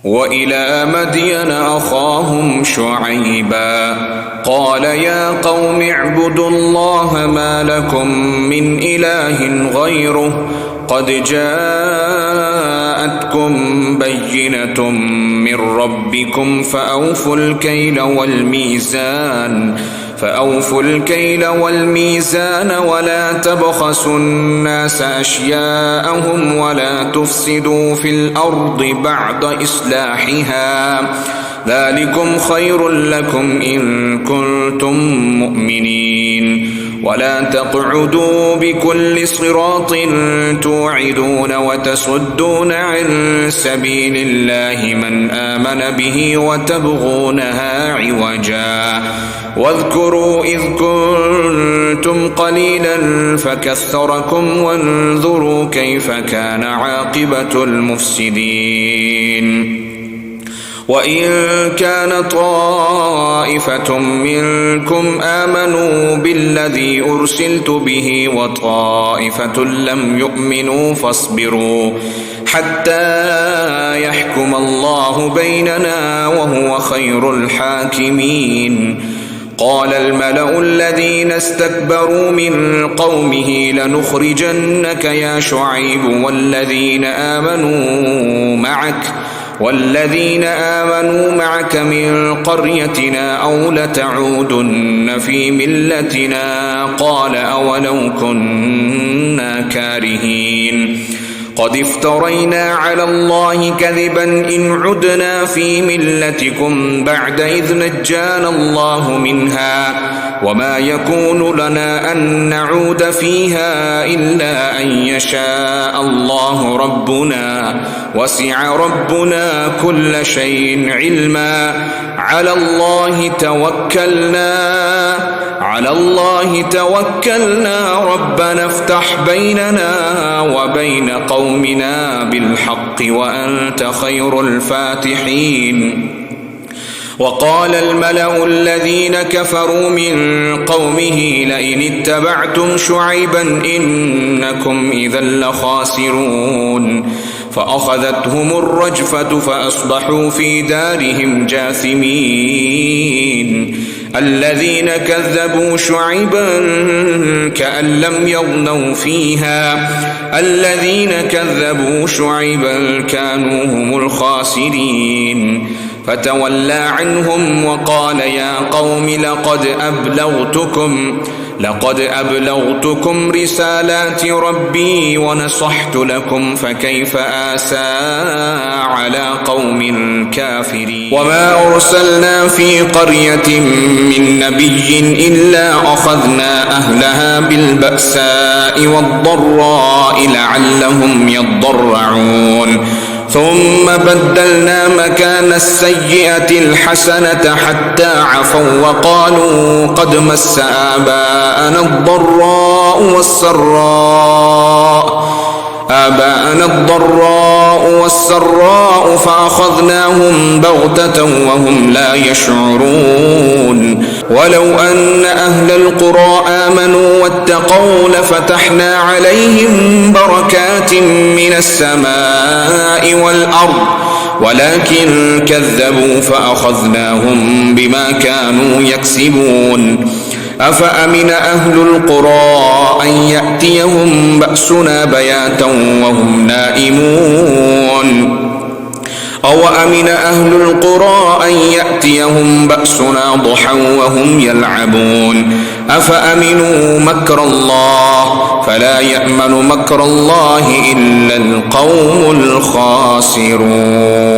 وإلى مدين أخاهم شعيبا قال يا قوم اعبدوا الله ما لكم من إله غيره قد جاءتكم بينة من ربكم فأوفوا الكيل والميزان ولا تبخسوا الناس أشياءهم ولا تفسدوا في الأرض بعد إصلاحها ذلكم خير لكم إن كنتم مؤمنين ولا تقعدوا بكل صراط توعدون وتصدون عن سبيل الله من آمن به وتبغونها عوجا واذكروا إذ كنتم قليلا فكثركم وانظروا كيف كان عاقبة المفسدين وإن كان طائفة منكم آمنوا بالذي أرسلت به وطائفة لم يؤمنوا فاصبروا حتى يحكم الله بيننا وهو خير الحاكمين قال الملأ الذين استكبروا من قومه لنخرجنك يا شعيب والذين آمنوا معك من قريتنا أو لتعودن في ملتنا قال أولو كنا كارهين قد افترينا على الله كذبا إن عدنا في ملتكم بعد إذ نجانا الله منها وما يكون لنا أن نعود فيها إلا أن يشاء الله ربنا وسع ربنا كل شيء علما على الله توكلنا ربنا افتح بيننا وبين قومنا بالحق وأنت خير الفاتحين وقال الملأ الذين كفروا من قومه لئن اتبعتم شعيبا إنكم إذا لخاسرون فأخذتهم الرجفة فأصبحوا في دارهم جاثمين الذين كذبوا شعيبا كأن لم يغنوا فيها الذين كذبوا شعيبا كانوا هم الخاسرين فتولى عنهم وقال يا قوم لقد أبلغتكم رسالات ربي ونصحت لكم فكيف آسى على قوم كافرين وما أرسلنا في قرية من نبي إلا أخذنا أهلها بالبأساء والضراء لعلهم يضرعون ثم بدلنا مكان السيئة الحسنة حتى عفوا وقالوا قد مس آباءنا الضراء والسراء فأخذناهم بغتة وهم لا يشعرون ولو أن أهل القرى آمنوا واتقوا لفتحنا عليهم بركات من السماء والأرض ولكن كذبوا فأخذناهم بما كانوا يكسبون أفأمن أهل القرى أن يأتيهم بأسنا بياتا وهم نائمون أو أمن أهل القرى أن يأتيهم بأسنا ضحى وهم يلعبون أفأمنوا مكر الله فلا يأمن مكر الله إلا القوم الخاسرون